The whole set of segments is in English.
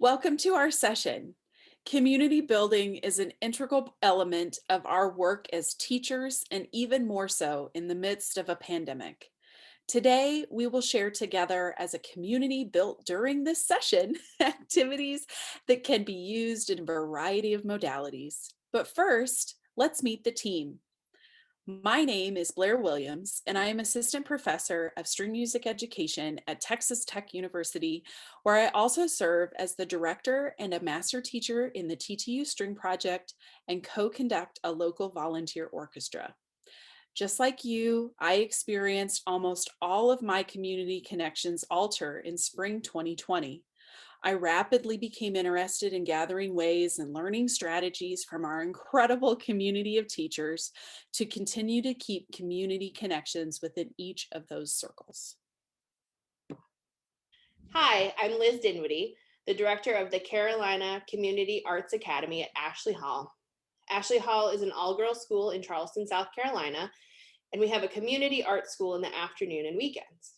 Welcome to our session. Community building is an integral element of our work as teachers, and even more so in the midst of a pandemic. Today, we will share together as a community built during this session activities that can be used in a variety of modalities. But first, let's meet the team. My name is Blair Williams, and I am Assistant Professor of String Music Education at Texas Tech University, where I also serve as the Director and a Master Teacher in the TTU String Project and co-conduct a local volunteer orchestra. Just like you, I experienced almost all of my community connections alter in spring 2020. I rapidly became interested in gathering ways and learning strategies from our incredible community of teachers to continue to keep community connections within each of those circles. Hi, I'm Liz Dinwiddie, the director of the Carolina Community Arts Academy at Ashley Hall. Ashley Hall is an all-girls school in Charleston, South Carolina, and we have a community art school in the afternoon and weekends.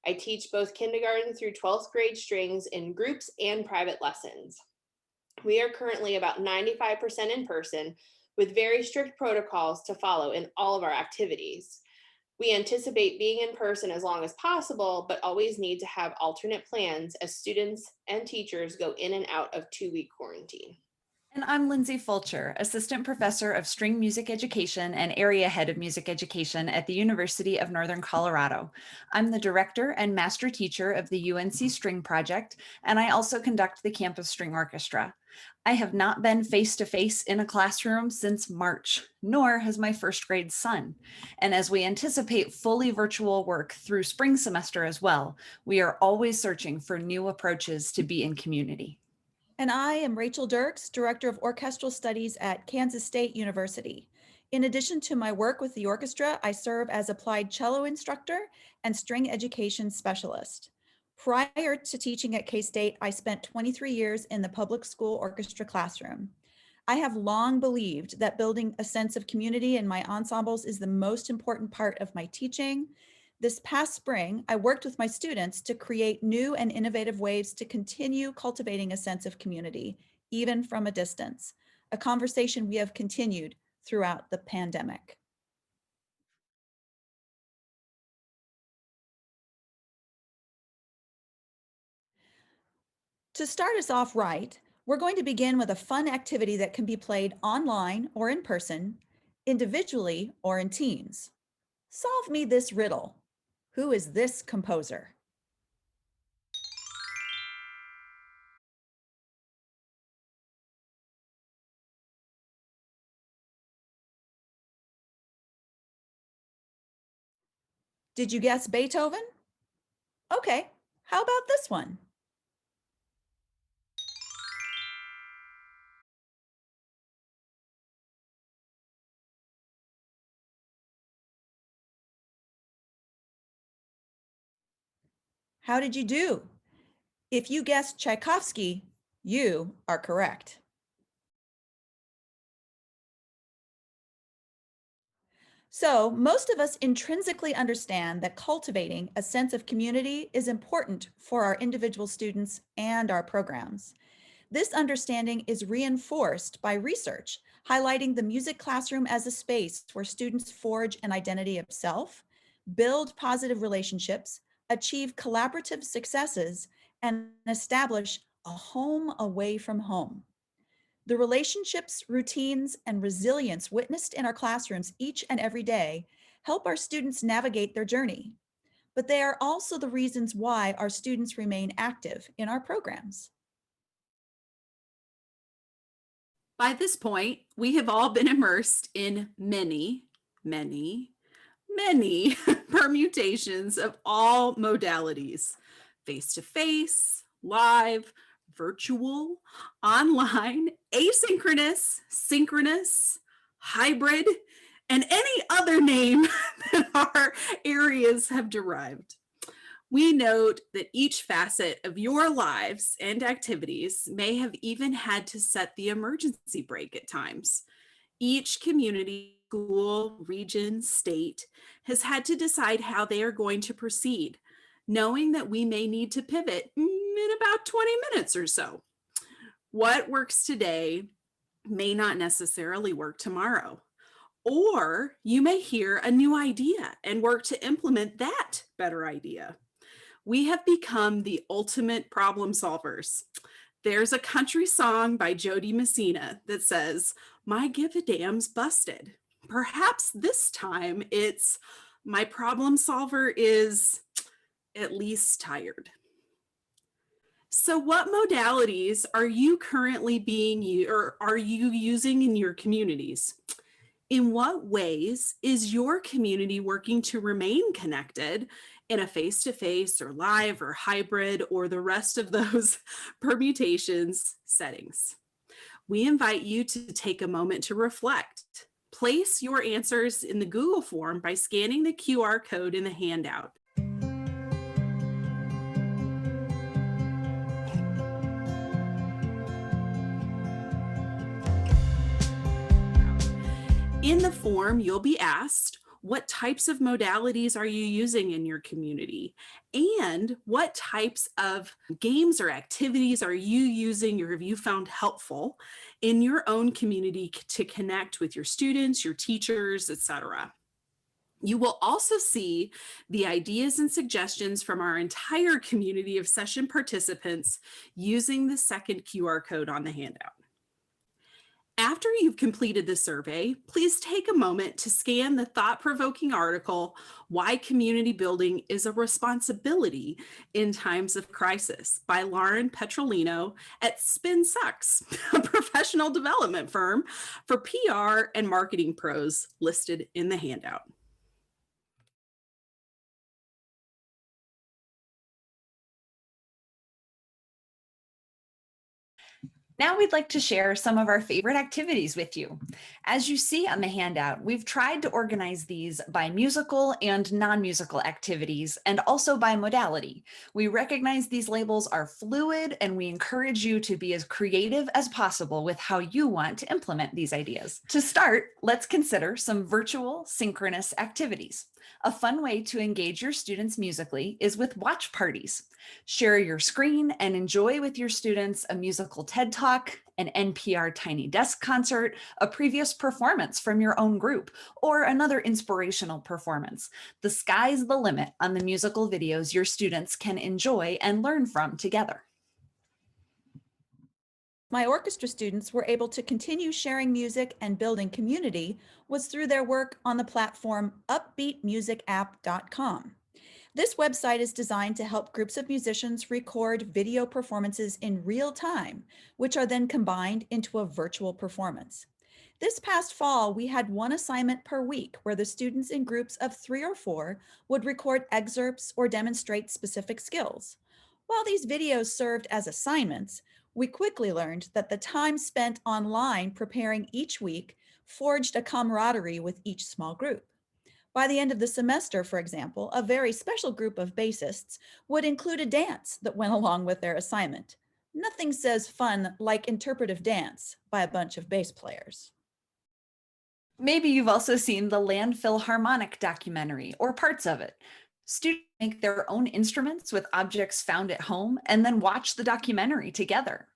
I teach both kindergarten through 12th grade strings in groups and private lessons. We are currently about 95% in person with very strict protocols to follow in all of our activities. We anticipate being in person as long as possible, but always need to have alternate plans as students and teachers go in and out of 2-week quarantine. And I'm Lindsay Fulcher, Assistant Professor of String Music Education and Area Head of Music Education at the University of Northern Colorado. I'm the Director and Master Teacher of the UNC String Project, and I also conduct the Campus String Orchestra. I have not been face-to-face in a classroom since March, nor has my first grade son. And as we anticipate fully virtual work through spring semester as well, we are always searching for new approaches to be in community. And I am Rachel Dirks, Director of Orchestral Studies at Kansas State University. In addition to my work with the orchestra, I serve as applied cello instructor and string education specialist. Prior to teaching at K-State, I spent 23 years in the public school orchestra classroom. I have long believed that building a sense of community in my ensembles is the most important part of my teaching. This past spring, I worked with my students to create new and innovative ways to continue cultivating a sense of community, even from a distance, a conversation we have continued throughout the pandemic. To start us off right, we're going to begin with a fun activity that can be played online or in person, individually or in teams. Solve me this riddle. Who is this composer? Did you guess Beethoven? Okay, how about this one? How did you do? If you guessed Tchaikovsky, you are correct. So most of us intrinsically understand that cultivating a sense of community is important for our individual students and our programs. This understanding is reinforced by research, highlighting the music classroom as a space where students forge an identity of self, build positive relationships, achieve collaborative successes, and establish a home away from home. The relationships, routines, and resilience witnessed in our classrooms each and every day help our students navigate their journey. But they are also the reasons why our students remain active in our programs. By this point, we have all been immersed in many permutations of all modalities: face-to-face, live, virtual, online, asynchronous, synchronous, hybrid, and any other name that our areas have derived. We note that each facet of your lives and activities may have even had to set the emergency brake at times. Each community, school, region, state has had to decide how they are going to proceed, knowing that we may need to pivot in about 20 minutes or so. What works today may not necessarily work tomorrow. Or you may hear a new idea and work to implement that better idea. We have become the ultimate problem solvers. There's a country song by Jody Messina that says, "My give a damn's busted." Perhaps this time it's, "My problem solver is at least tired." So what modalities are you currently or are you using in your communities? In what ways is your community working to remain connected in a face-to-face or live or hybrid or the rest of those permutations settings? We invite you to take a moment to reflect. Place your answers in the Google form by scanning the QR code in the handout. In the form, you'll be asked, what types of modalities are you using in your community? And what types of games or activities are you using or have you found helpful in your own community to connect with your students, your teachers, etc.? You will also see the ideas and suggestions from our entire community of session participants using the second QR code on the handout. After you've completed the survey, please take a moment to scan the thought-provoking article, "Why Community Building is a Responsibility in Times of Crisis" by Lauren Petrolino at Spin Sucks, a professional development firm for PR and marketing pros listed in the handout. Now we'd like to share some of our favorite activities with you. As you see on the handout, we've tried to organize these by musical and non-musical activities and also by modality. We recognize these labels are fluid and we encourage you to be as creative as possible with how you want to implement these ideas. To start, let's consider some virtual synchronous activities. A fun way to engage your students musically is with watch parties. Share your screen and enjoy with your students a musical TED Talk, an NPR Tiny Desk concert, a previous performance from your own group, or another inspirational performance. The sky's the limit on the musical videos your students can enjoy and learn from together. My orchestra students were able to continue sharing music and building community was through their work on the platform upbeatmusicapp.com. This website is designed to help groups of musicians record video performances in real time, which are then combined into a virtual performance. This past fall, we had one assignment per week where the students in groups of 3 or 4 would record excerpts or demonstrate specific skills. While these videos served as assignments, we quickly learned that the time spent online preparing each week forged a camaraderie with each small group. By the end of the semester, for example, a very special group of bassists would include a dance that went along with their assignment. Nothing says fun like interpretive dance by a bunch of bass players. Maybe you've also seen the Landfill Harmonic documentary or parts of it. Students make their own instruments with objects found at home and then watch the documentary together.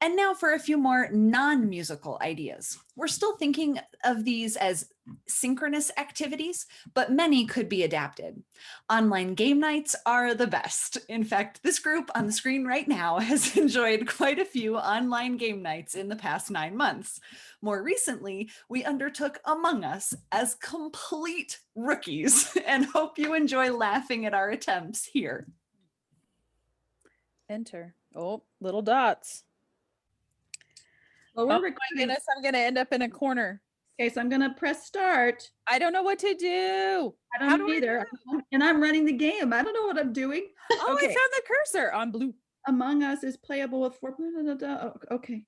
And now for a few more non-musical ideas. We're still thinking of these as synchronous activities, but many could be adapted. Online game nights are the best. In fact, this group on the screen right now has enjoyed quite a few online game nights in the past 9 months. More recently, we undertook Among Us as complete rookies and hope you enjoy laughing at our attempts here. Enter. Oh, little dots. Well, Oh my goodness, I'm going to end up in a corner. Okay, so I'm going to press start. I don't know what to do. I don't know either. And I'm running the game. I don't know what I'm doing. Oh, Okay. I found the cursor on blue. Among Us is playable with 4. Okay.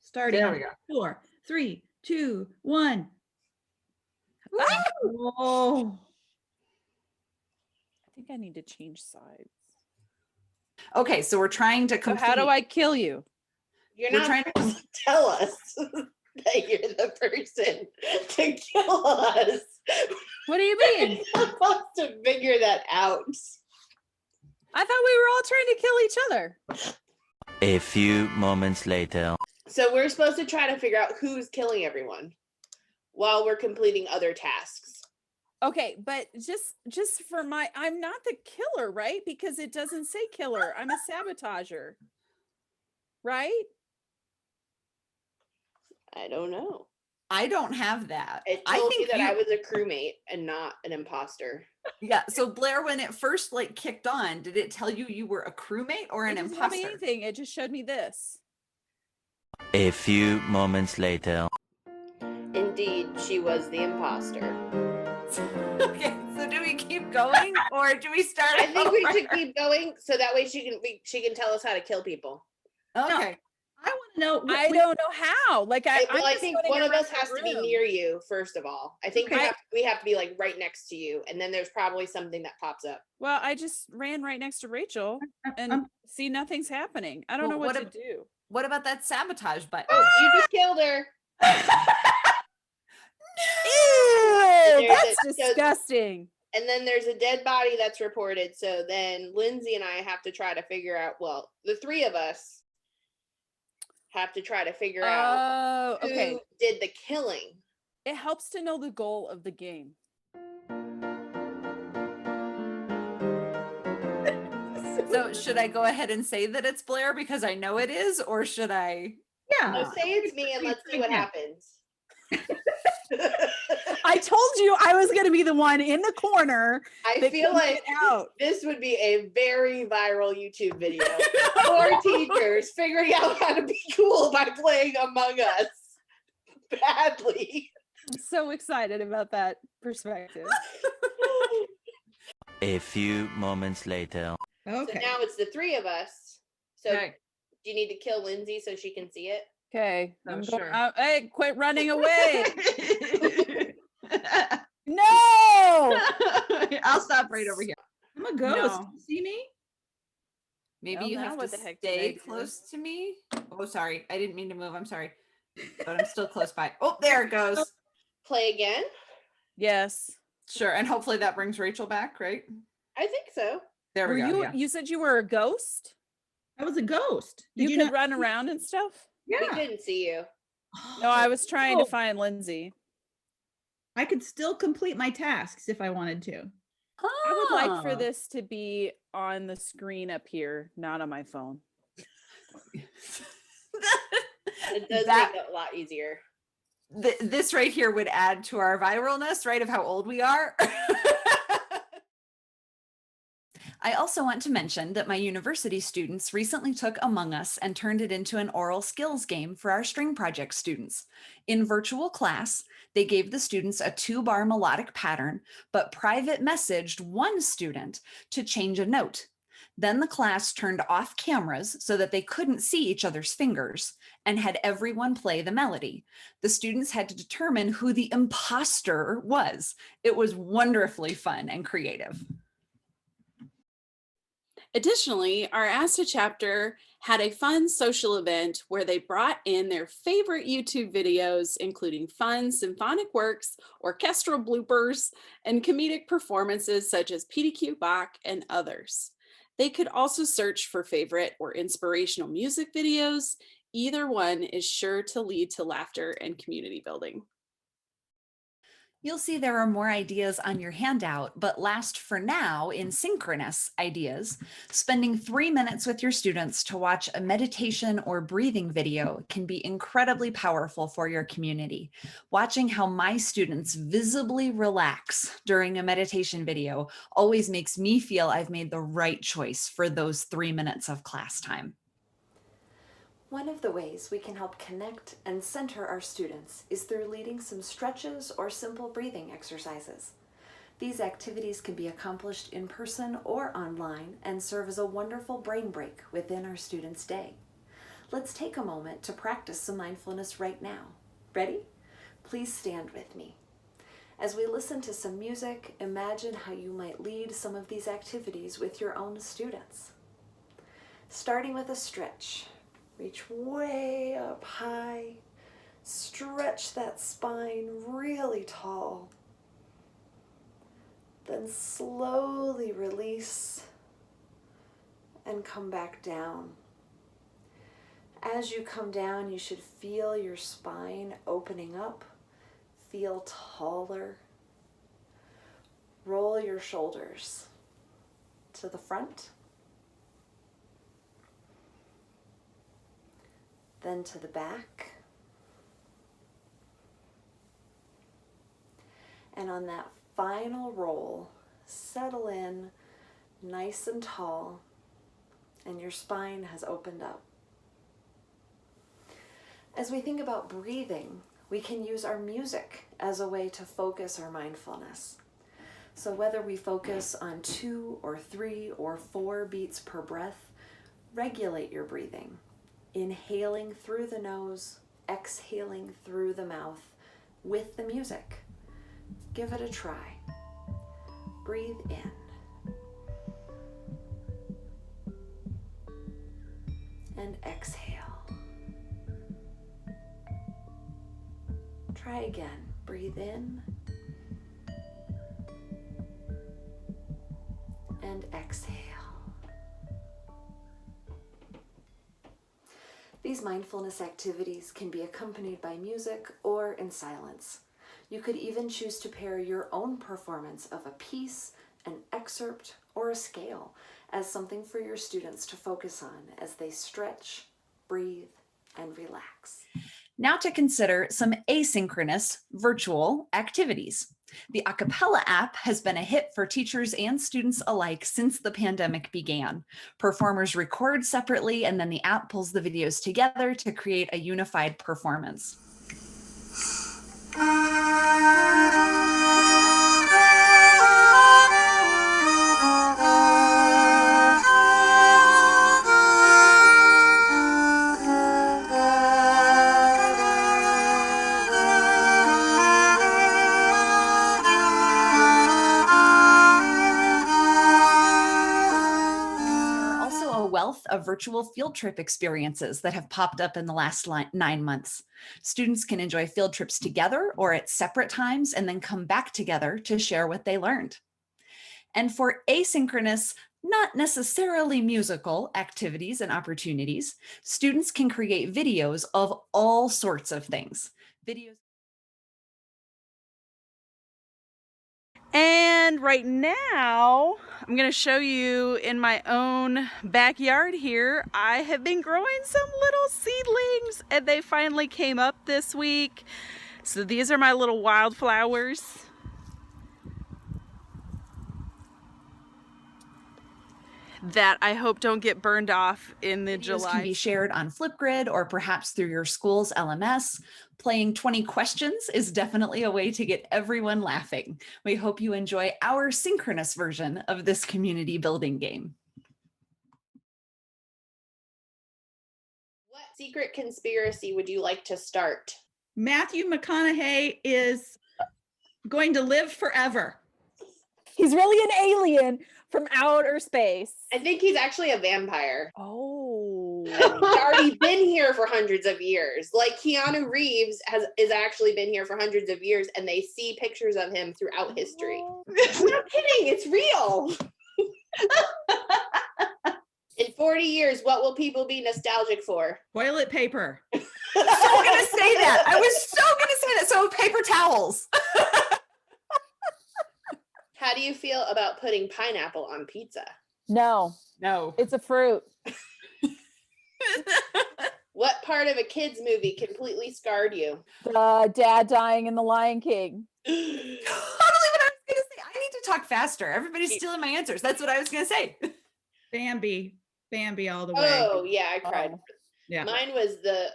Starting. There we go. 4, 3, 2, 1. Woo! Oh. I think I need to change sides. Okay, so we're trying to complete. So how do I kill you? You're We're not trying supposed to tell us that you're the person to kill us. What do you mean? You're supposed to figure that out. I thought we were all trying to kill each other. A few moments later. So we're supposed to try to figure out who's killing everyone while we're completing other tasks. Okay, but just for I'm not the killer, right? Because it doesn't say killer. I'm a sabotager. Right? I don't know. I don't have that. It I told me think that I was a crewmate and not an imposter. Yeah. So Blair, when it first like kicked on, did it tell you you were a crewmate or It an doesn't tell me imposter? anything. It just showed me this. A few moments later. Indeed, she was the imposter. Okay. So do we keep going or do we start? I think we over? should keep going so that way she can tell us how to kill people. Okay. I want to know. I don't know how. Like I I'm think running one of around us the has to be room. near you, first of all. I think Okay. we have to be like right next to you, and then there's probably something that pops up. Well, I just ran right next to Rachel and see nothing's happening. I don't know what to do. What about that sabotage button? Oh, you just killed her. Ew, that's disgusting. And then there's a dead body that's reported. So then Lindsay and I have to try to figure out, well, the three of us have to try to figure out who did the killing. It helps to know the goal of the game. So should I go ahead and say that it's Blair because I know it is, or should I? Yeah. No, say it's me and let's see what happens. I told you I was going to be the one in the corner. I feel like this would be a very viral YouTube video for teachers figuring out how to be cool by playing Among Us badly. I'm so excited about that perspective. A few moments later. Okay. So now it's the three of us. So do you need to kill Lindsay so she can see it? Okay. Oh, I'm sure. going, hey, quit running away. No. I'll stop right over here. I'm a ghost. No. See me? Maybe Well, you now have to what the heck did I stay do? close to me. Oh, sorry. I didn't mean to move. I'm sorry. But I'm still close by. Oh, there it goes. Play again? Yes. Sure. And hopefully that brings Rachel back, right? I think so. There we go. You said you were a ghost? I was a ghost. You could run around and stuff? We couldn't see you. No, I was trying to find Lindsay. I could still complete my tasks if I wanted to. I would like for this to be on the screen up here, not on my phone. It does make it a lot easier. This right here would add to our viralness, right, of how old we are. I also want to mention that my university students recently took Among Us and turned it into an oral skills game for our string project students. In virtual class, they gave the students a 2-bar melodic pattern, but private messaged one student to change a note. Then the class turned off cameras so that they couldn't see each other's fingers and had everyone play the melody. The students had to determine who the imposter was. It was wonderfully fun and creative. Additionally, our ASTA chapter had a fun social event where they brought in their favorite YouTube videos, including fun symphonic works, orchestral bloopers, and comedic performances such as PDQ Bach and others. They could also search for favorite or inspirational music videos. Either one is sure to lead to laughter and community building. You'll see there are more ideas on your handout, but last for now in synchronous ideas, spending 3 minutes with your students to watch a meditation or breathing video can be incredibly powerful for your community. Watching how my students visibly relax during a meditation video always makes me feel I've made the right choice for those 3 minutes of class time. One of the ways we can help connect and center our students is through leading some stretches or simple breathing exercises. These activities can be accomplished in person or online and serve as a wonderful brain break within our students' day. Let's take a moment to practice some mindfulness right now. Ready? Please stand with me. As we listen to some music, imagine how you might lead some of these activities with your own students. Starting with a stretch. Reach way up high, stretch that spine really tall, then slowly release and come back down. As you come down, you should feel your spine opening up, feel taller. Roll your shoulders to the front, then to the back. And on that final roll, settle in nice and tall, and your spine has opened up. As we think about breathing, we can use our music as a way to focus our mindfulness. So whether we focus on 2 or 3 or 4 beats per breath, regulate your breathing. Inhaling through the nose, exhaling through the mouth with the music. Give it a try. Breathe in. And exhale. Try again. Breathe in. And exhale. These mindfulness activities can be accompanied by music or in silence. You could even choose to pair your own performance of a piece, an excerpt, or a scale as something for your students to focus on as they stretch, breathe, and relax. Now to consider some asynchronous virtual activities. The Acapella app has been a hit for teachers and students alike since the pandemic began. Performers record separately, and then the app pulls the videos together to create a unified performance. Of virtual field trip experiences that have popped up in the last 9 months. Students can enjoy field trips together or at separate times and then come back together to share what they learned. And for asynchronous, not necessarily musical activities and opportunities, students can create videos of all sorts of things. And right now, I'm going to show you in my own backyard here, I have been growing some little seedlings and they finally came up this week. So these are my little wildflowers. That I hope don't get burned off in the July. Can be shared on Flipgrid or perhaps through your school's LMS. Playing 20 questions is definitely a way to get everyone laughing. We hope you enjoy our synchronous version of this community building game. What secret conspiracy would you like to start? Matthew McConaughey is going to live forever. He's really an alien from outer space. I think he's actually a vampire. Oh. He's already been here for hundreds of years. Like Keanu Reeves is actually been here for hundreds of years, and they see pictures of him throughout history. I'm not kidding, it's real. In 40 years, what will people be nostalgic for? Toilet paper. So gonna say that. I was so gonna say that. So paper towels. How do you feel about putting pineapple on pizza? No, it's a fruit. What part of a kid's movie completely scarred you? The dad dying in The Lion King. Totally what I was gonna say. I need to talk faster. Everybody's stealing my answers. That's what I was gonna say. Bambi all the way. Oh yeah, I cried. Yeah. Mine was the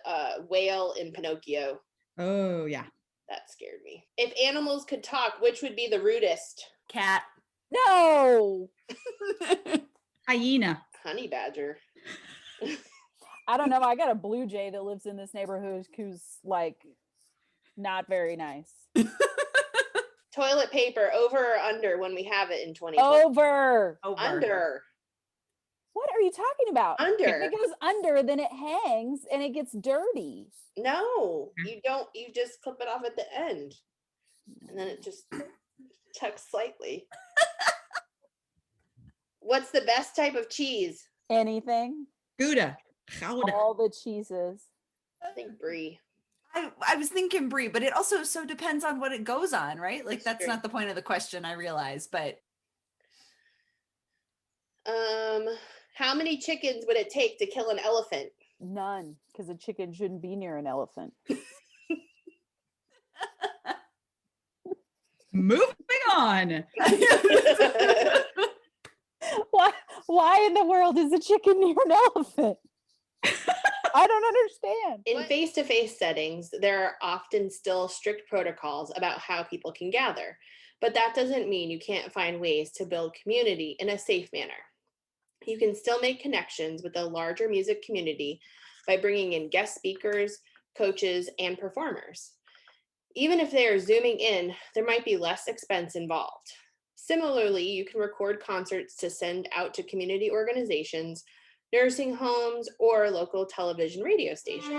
whale in Pinocchio. Oh yeah. That scared me. If animals could talk, which would be the rudest? Cat. No. Hyena. Honey badger. I don't know. I got a blue jay that lives in this neighborhood who's like not very nice. Toilet paper, over or under when we have it in 2020? Over. Under. What are you talking about? Under. If it goes under, then it hangs and it gets dirty. No, you don't. You just clip it off at the end. And then it just tucks slightly. What's the best type of cheese? Anything. Gouda. Gouda. All the cheeses. I think brie. I was thinking brie, but it also so depends on what it goes on, right? Like that's true. not the point of the question, I realize, but How many chickens would it take to kill an elephant? None, because a chicken shouldn't be near an elephant. Moving on. Why in the world is a chicken near an elephant? I don't understand. In face-to-face settings, there are often still strict protocols about how people can gather, but that doesn't mean you can't find ways to build community in a safe manner. You can still make connections with the larger music community by bringing in guest speakers, coaches, and performers. Even if they are zooming in, there might be less expense involved. Similarly, you can record concerts to send out to community organizations, nursing homes, or local television radio stations.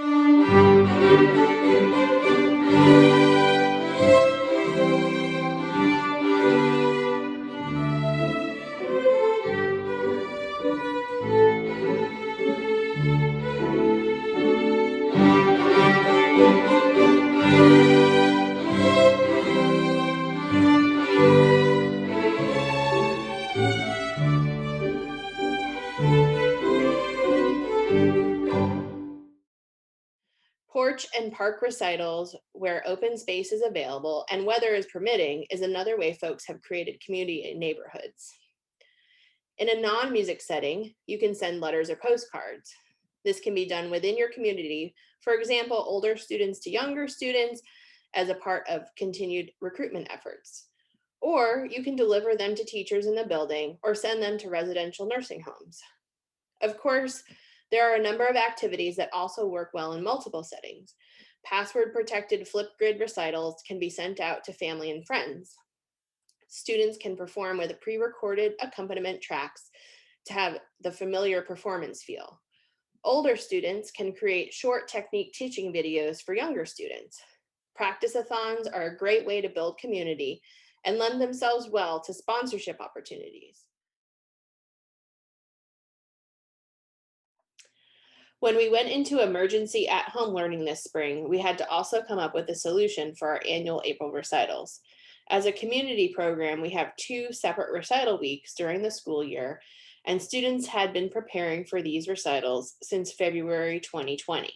Porch and park recitals where open space is available and weather is permitting is another way folks have created community in neighborhoods. In a non-music setting, you can send letters or postcards. This can be done within your community, for example, older students to younger students as a part of continued recruitment efforts. Or you can deliver them to teachers in the building or send them to residential nursing homes. Of course, there are a number of activities that also work well in multiple settings. Password-protected Flipgrid recitals can be sent out to family and friends. Students can perform with pre-recorded accompaniment tracks to have the familiar performance feel. Older students can create short technique teaching videos for younger students. Practice-a-thons are a great way to build community and lend themselves well to sponsorship opportunities. When we went into emergency at-home learning this spring, we had to also come up with a solution for our annual April recitals. As a community program, we have 2 separate recital weeks during the school year, and students had been preparing for these recitals since February 2020.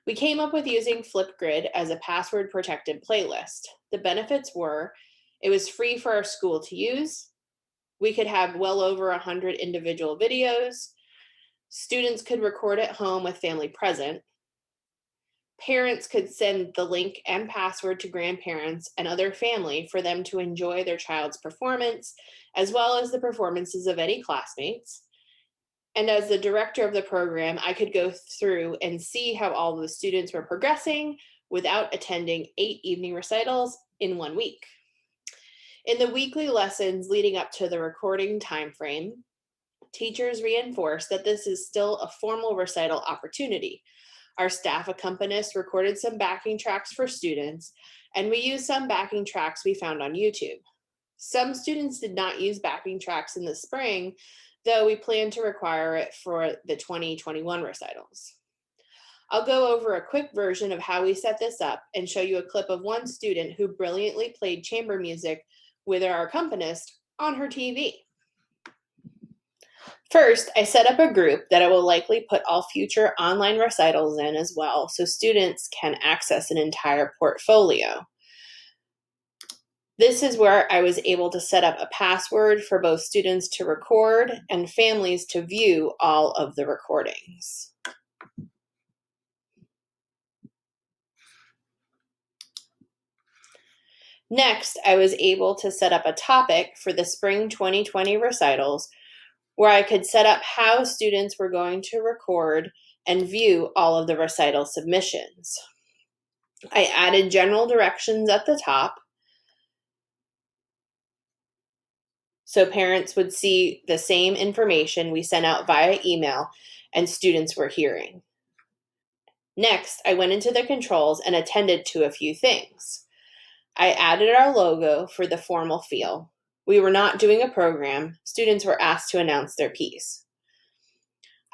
We came up with using Flipgrid as a password-protected playlist. The benefits were, it was free for our school to use. We could have well over 100 individual videos. Students could record at home with family present. Parents could send the link and password to grandparents and other family for them to enjoy their child's performance, as well as the performances of any classmates. And as the director of the program, I could go through and see how all the students were progressing without attending 8 evening recitals in 1 week. In the weekly lessons leading up to the recording timeframe, teachers reinforced that this is still a formal recital opportunity. Our staff accompanist recorded some backing tracks for students, and we used some backing tracks we found on YouTube. Some students did not use backing tracks in the spring, though we plan to require it for the 2021 recitals. I'll go over a quick version of how we set this up and show you a clip of one student who brilliantly played chamber music with our accompanist on her TV. First, I set up a group that I will likely put all future online recitals in as well, so students can access an entire portfolio. This is where I was able to set up a password for both students to record and families to view all of the recordings. Next, I was able to set up a topic for the spring 2020 recitals where I could set up how students were going to record and view all of the recital submissions. I added general directions at the top so parents would see the same information we sent out via email and students were hearing. Next, I went into the controls and attended to a few things. I added our logo for the formal feel. We were not doing a program. Students were asked to announce their piece.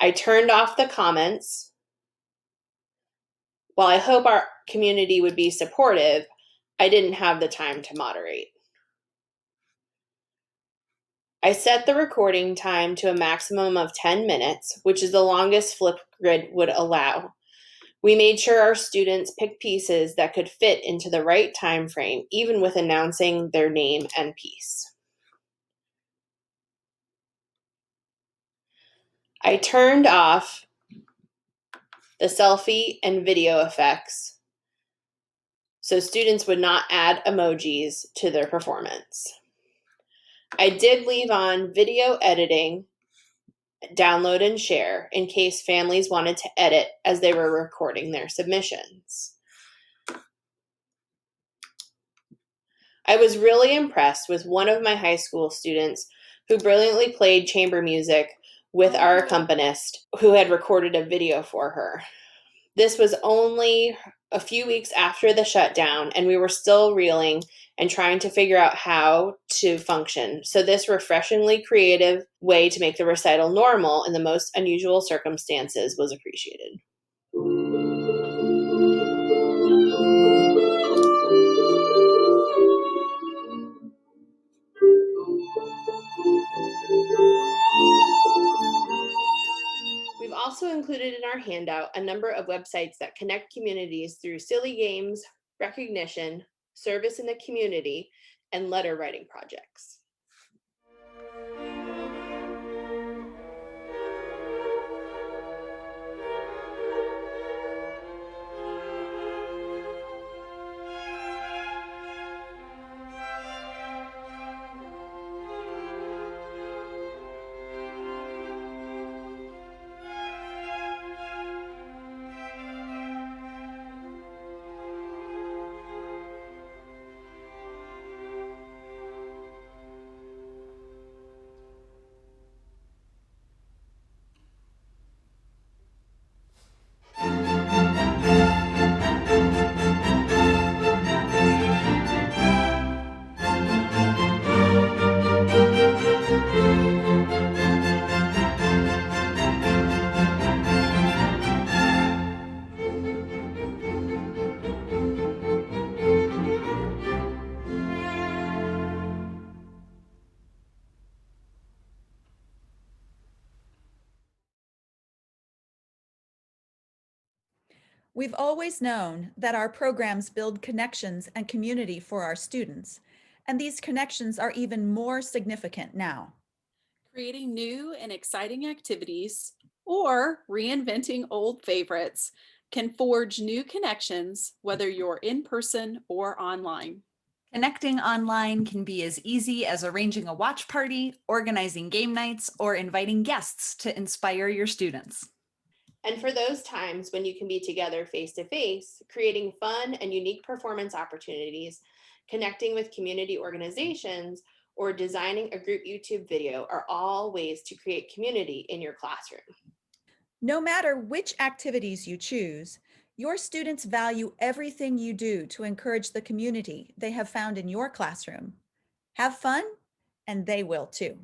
I turned off the comments. While I hope our community would be supportive, I didn't have the time to moderate. I set the recording time to a maximum of 10 minutes, which is the longest Flipgrid would allow. We made sure our students picked pieces that could fit into the right time frame, even with announcing their name and piece. I turned off the selfie and video effects so students would not add emojis to their performance. I did leave on video editing, download and share in case families wanted to edit as they were recording their submissions. I was really impressed with one of my high school students who brilliantly played chamber music with our accompanist who had recorded a video for her. This was only a few weeks after the shutdown, and we were still reeling and trying to figure out how to function. So this refreshingly creative way to make the recital normal in the most unusual circumstances was appreciated. We've also included in our handout a number of websites that connect communities through silly games, recognition, service in the community, and letter writing projects. We've always known that our programs build connections and community for our students, and these connections are even more significant now. Creating new and exciting activities or reinventing old favorites can forge new connections, whether you're in person or online. Connecting online can be as easy as arranging a watch party, organizing game nights, or inviting guests to inspire your students. And for those times when you can be together face to face, creating fun and unique performance opportunities, connecting with community organizations, or designing a group YouTube video are all ways to create community in your classroom. No matter which activities you choose, your students value everything you do to encourage the community they have found in your classroom. Have fun, and they will too.